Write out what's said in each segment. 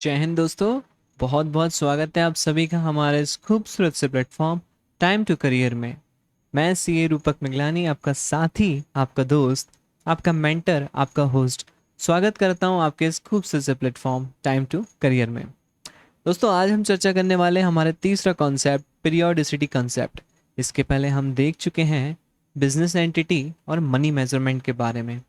जय हिंद दोस्तों। बहुत बहुत स्वागत है आप सभी का हमारे इस खूबसूरत से प्लेटफॉर्म टाइम टू करियर में। मैं सीए रूपक मिगलानी, आपका साथी, आपका दोस्त, आपका मेंटर, आपका होस्ट, स्वागत करता हूं आपके इस खूबसूरत से प्लेटफॉर्म टाइम टू करियर में। दोस्तों, आज हम चर्चा करने वाले हैं हमारे तीसरा कॉन्सेप्ट, पीरियोडिसिटी कॉन्सेप्ट। इसके पहले हम देख चुके हैं बिजनेस एंटिटी और मनी मेजरमेंट के बारे में।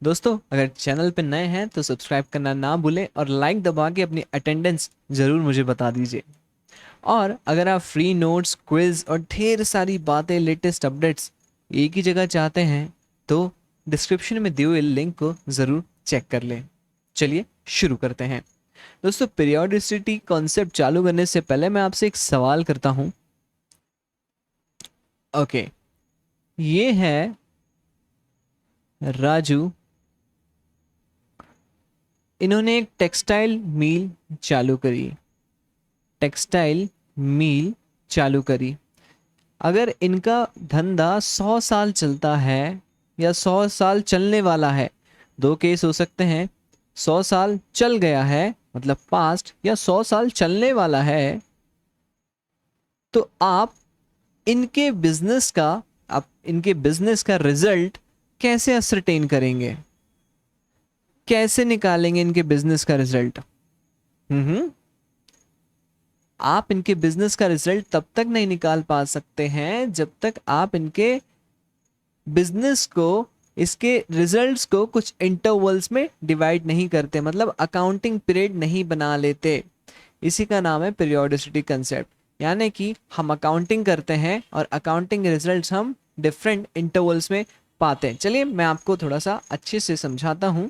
दोस्तों, अगर चैनल पे नए हैं तो सब्सक्राइब करना ना भूलें और लाइक दबा के अपनी अटेंडेंस ज़रूर मुझे बता दीजिए। और अगर आप फ्री नोट्स, क्विज और ढेर सारी बातें, लेटेस्ट अपडेट्स एक ही जगह चाहते हैं तो डिस्क्रिप्शन में दिए हुए लिंक को ज़रूर चेक कर लें। चलिए शुरू करते हैं। दोस्तों, पीरियोडिसिटी कॉन्सेप्ट चालू करने से पहले मैं आपसे एक सवाल करता हूँ। ओके, ये है राजू। इन्होंने एक टेक्सटाइल मील चालू करी। टेक्सटाइल मील चालू करी। अगर इनका धंधा 100 साल चलता है या 100 साल चलने वाला है, दो केस हो सकते हैं। 100 साल चल गया है मतलब पास्ट, या 100 साल चलने वाला है, तो आप इनके बिजनेस का रिजल्ट कैसे असरटेन करेंगे, कैसे निकालेंगे इनके बिजनेस का रिजल्ट। आप इनके बिजनेस का रिजल्ट तब तक नहीं निकाल पा सकते हैं जब तक आप इनके बिजनेस को, इसके रिजल्ट्स को कुछ इंटरवल्स में डिवाइड नहीं करते, मतलब अकाउंटिंग पीरियड नहीं बना लेते। इसी का नाम है पीरियोडिसिटी कंसेप्ट। यानी कि हम अकाउंटिंग करते हैं और अकाउंटिंग रिजल्ट्स हम डिफरेंट इंटरवल्स में पाते हैं। चलिए मैं आपको थोड़ा सा अच्छे से समझाता हूं।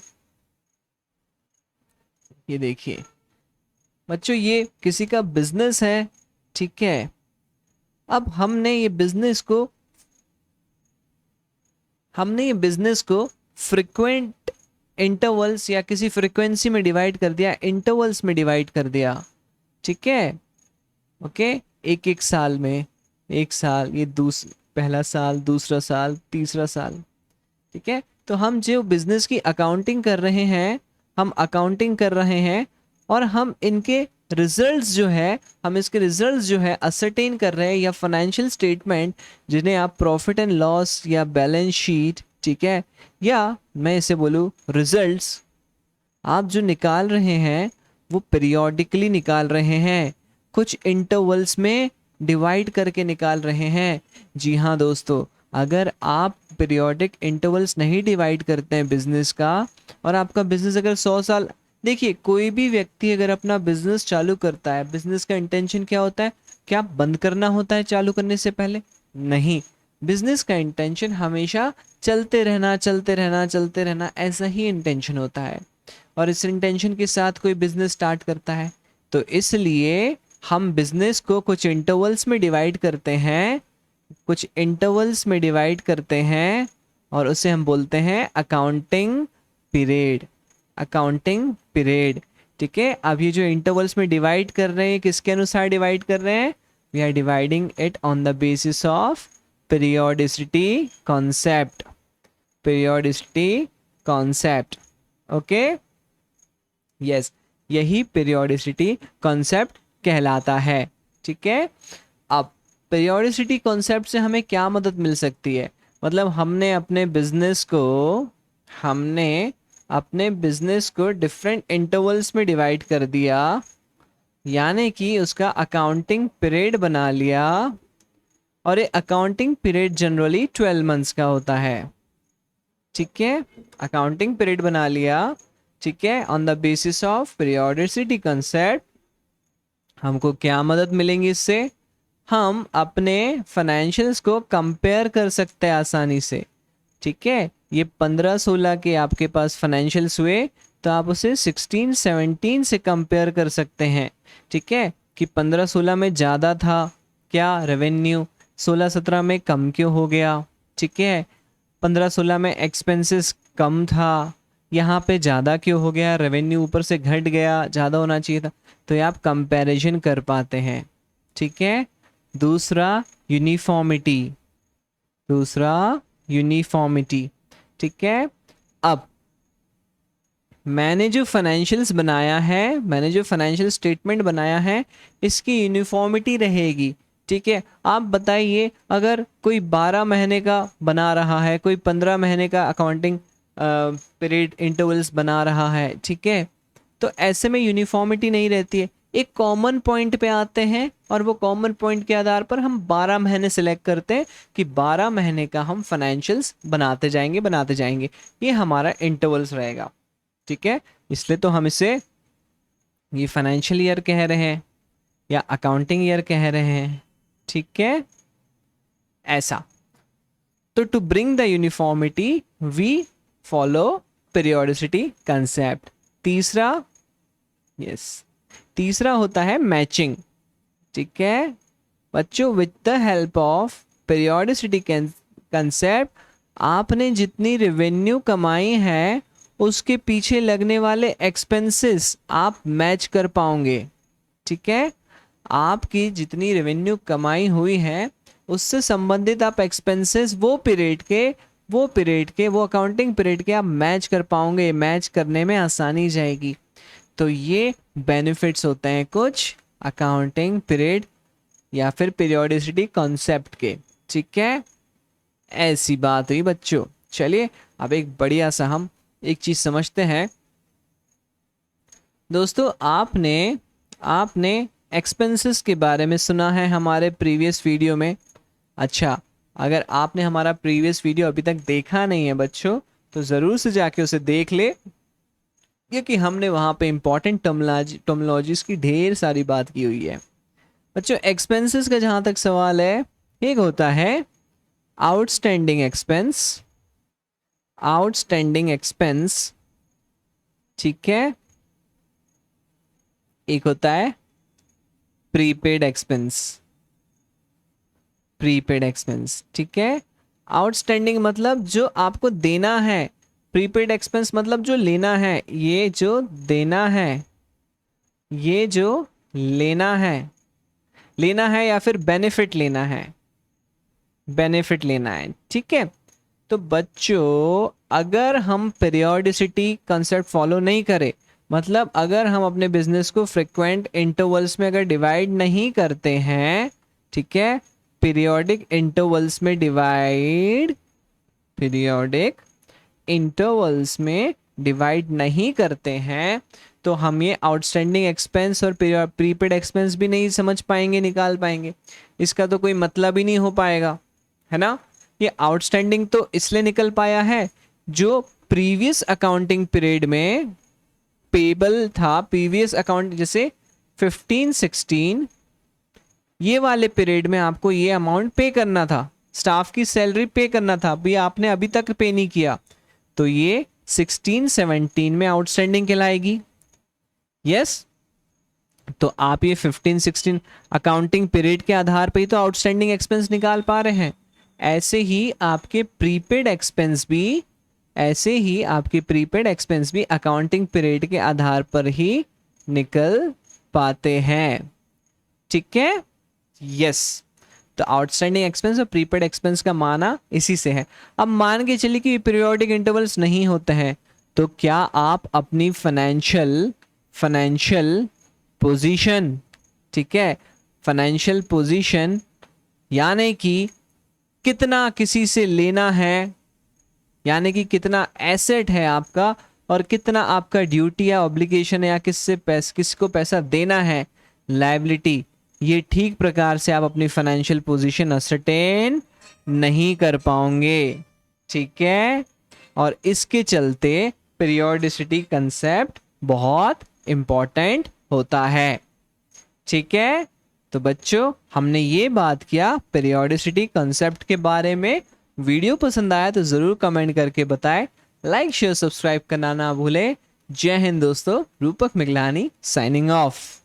ये देखिए बच्चों, ये किसी का बिजनेस है, ठीक है। अब हमने ये बिजनेस को फ्रिक्वेंट इंटरवल्स या किसी फ्रीक्वेंसी में डिवाइड कर दिया, इंटरवल्स में डिवाइड कर दिया, ठीक है। ओके, एक एक साल में, एक साल, ये पहला साल, दूसरा साल, तीसरा साल, ठीक है। तो हम जो बिजनेस की अकाउंटिंग कर रहे हैं, हम अकाउंटिंग कर रहे हैं और हम इनके रिजल्ट्स जो है, हम इसके रिजल्ट्स जो है असरटेन कर रहे हैं, या फाइनेंशियल स्टेटमेंट जिन्हें आप प्रॉफिट एंड लॉस या बैलेंस शीट, ठीक है, या मैं इसे बोलूँ रिजल्ट्स, आप जो निकाल रहे हैं वो पीरियोडिकली निकाल रहे हैं, कुछ इंटरवल्स में डिवाइड करके निकाल रहे हैं। जी हाँ दोस्तों, अगर आप पीरियोडिक इंटरवल्स नहीं डिवाइड करते हैं बिजनेस का, और आपका बिजनेस अगर 100 साल, देखिए कोई भी व्यक्ति अगर अपना बिजनेस चालू करता है, बिजनेस का इंटेंशन क्या होता है? क्या बंद करना होता है चालू करने से पहले? नहीं, बिजनेस का इंटेंशन हमेशा चलते रहना, चलते रहना, चलते रहना, ऐसा ही इंटेंशन होता है। और इस इंटेंशन के साथ कोई बिजनेस स्टार्ट करता है, तो इसलिए हम बिजनेस को कुछ इंटरवल्स में डिवाइड करते हैं, कुछ इंटरवल्स में डिवाइड करते हैं, और उसे हम बोलते हैं अकाउंटिंग पीरियड। अकाउंटिंग पीरियड, ठीक है। अब ये जो इंटरवल्स में डिवाइड कर रहे हैं, किसके अनुसार डिवाइड कर रहे हैं? We are dividing it on the basis of periodicity concept. Periodicity concept, okay, yes, यही पीरियोडिसिटी कॉन्सेप्ट कहलाता है, ठीक है। अब पीरियोडिसिटी कॉन्सेप्ट से हमें क्या मदद मिल सकती है? मतलब हमने अपने बिजनेस को डिफरेंट इंटरवल्स में डिवाइड कर दिया, यानी कि उसका अकाउंटिंग पीरियड बना लिया, और ये अकाउंटिंग पीरियड जनरली 12 मंथ्स का होता है, ठीक है। अकाउंटिंग पीरियड बना लिया, ठीक है, on the basis of periodicity concept. हमको क्या मदद मिलेंगी इससे? हम अपने फाइनेंशियल्स को कंपेयर कर सकते हैं आसानी से, ठीक है। ये 15-16 के आपके पास फाइनेंशियल्स हुए, तो आप उसे 16-17 से कंपेयर कर सकते हैं, ठीक है, कि 15-16 में ज़्यादा था क्या रेवेन्यू, 16-17 में कम क्यों हो गया, ठीक है। 15-16 में एक्सपेंसेस कम था, यहाँ पे ज़्यादा क्यों हो गया, रेवेन्यू ऊपर से घट गया, ज़्यादा होना चाहिए था। तो ये आप कंपैरिजन कर पाते हैं, ठीक है। दूसरा यूनिफॉर्मिटी, दूसरा यूनिफॉर्मिटी, ठीक है। अब मैंने जो फाइनेंशियल्स बनाया है, मैंने जो फाइनेंशियल स्टेटमेंट बनाया है, इसकी यूनिफॉर्मिटी रहेगी। ठीक है, आप बताइए अगर कोई 12 महीने का बना रहा है, कोई 15 महीने का अकाउंटिंग पीरियड इंटरवल्स बना रहा है, ठीक है, तो ऐसे में यूनिफॉर्मिटी नहीं रहती है। एक कॉमन पॉइंट पे आते हैं और वो कॉमन पॉइंट के आधार पर हम 12 महीने सिलेक्ट करते हैं कि 12 महीने का हम फाइनेंशियल्स बनाते जाएंगे। ये हमारा इंटरवल्स रहेगा। ठीक है, इसलिए तो हम इसे ये फाइनेंशियल ईयर कह रहे हैं या अकाउंटिंग ईयर कह रहे हैं। ठीक है, ऐसा। तो to bring the uniformity we follow periodicity concept. तीसरा होता है मैचिंग। ठीक है बच्चों, with the help of periodicity concept आपने जितनी रेवेन्यू कमाई है उसके पीछे लगने वाले एक्सपेंसेस आप मैच कर पाओगे। ठीक है, आपकी जितनी रेवेन्यू कमाई हुई है उससे संबंधित आप एक्सपेंसेस वो अकाउंटिंग पीरियड के आप मैच कर पाओगे, मैच करने में आसानी जाएगी। तो ये बेनिफिट्स होते हैं कुछ अकाउंटिंग पीरियड या फिर पीरियोडिसिटी कॉन्सेप्ट के। ठीक है, ऐसी बात हुई बच्चों। चलिए अब एक बढ़िया सा हम एक चीज समझते हैं। दोस्तों आपने एक्सपेंसेस के बारे में सुना है हमारे प्रीवियस वीडियो में। अच्छा, अगर आपने हमारा प्रीवियस वीडियो अभी तक देखा नहीं है बच्चों तो ज़रूर से जाके उसे देख ले, क्योंकि हमने वहाँ पे इंपॉर्टेंट टर्मिनोलॉजीज की ढेर सारी बात की हुई है। बच्चों एक्सपेंसेस का जहाँ तक सवाल है, एक होता है आउटस्टैंडिंग एक्सपेंस। ठीक है, एक होता है प्रीपेड एक्सपेंस। ठीक है, आउटस्टैंडिंग मतलब जो आपको देना है, प्रीपेड एक्सपेंस मतलब जो लेना है। ये जो देना है, ये जो लेना है या फिर बेनिफिट लेना है। ठीक है, तो बच्चों अगर हम पीरियोडिसिटी कंसेप्ट फॉलो नहीं करें, मतलब अगर हम अपने बिजनेस को फ्रिक्वेंट इंटरवल्स में अगर डिवाइड नहीं करते हैं, ठीक है, पीरियोडिक इंटरवल्स में डिवाइड नहीं करते हैं, तो हम ये आउटस्टैंडिंग एक्सपेंस और प्रीपेड एक्सपेंस भी नहीं समझ पाएंगे, निकाल पाएंगे। इसका तो कोई मतलब ही नहीं हो पाएगा, है ना। ये आउटस्टैंडिंग तो इसलिए निकल पाया है जो प्रीवियस अकाउंटिंग पीरियड में पेबल था, प्रीवियस अकाउंट जैसे 15-16 ये वाले पीरियड में आपको ये अमाउंट पे करना था, स्टाफ की सैलरी पे करना था, अभी आपने अभी तक पे नहीं किया, तो ये 16-17 में आउटस्टैंडिंग कहलाएगी। यस, तो आप ये 15-16 अकाउंटिंग पीरियड के आधार पर ही तो आउटस्टैंडिंग एक्सपेंस निकाल पा रहे हैं। ऐसे ही आपके प्रीपेड एक्सपेंस भी अकाउंटिंग पीरियड के आधार पर ही निकल पाते हैं। ठीक है, यस। तो आउटस्टैंडिंग एक्सपेंस और प्रीपेड एक्सपेंस का माना इसी से है। अब मान के चलिए कि पीरियोडिक इंटरवल्स नहीं होते हैं, तो क्या आप अपनी फाइनेंशियल पोजीशन, ठीक है, फाइनेंशियल पोजीशन यानी कि कितना किसी से लेना है, यानी कि कितना एसेट है आपका और कितना आपका ड्यूटी या ऑब्लिगेशन है या किसको पैसा देना है, लायबिलिटी, ये ठीक प्रकार से आप अपनी फाइनेंशियल पोजीशन असरटेन नहीं कर पाओगे। ठीक है, और इसके चलते पीरियोडिसिटी कंसेप्ट बहुत इंपॉर्टेंट होता है। ठीक है, तो बच्चों हमने ये बात किया पीरियोडिसिटी कंसेप्ट के बारे में। वीडियो पसंद आया तो ज़रूर कमेंट करके बताएं, लाइक शेयर सब्सक्राइब करना ना भूलें। जय हिंद दोस्तों, रूपक मिगलानी साइनिंग ऑफ।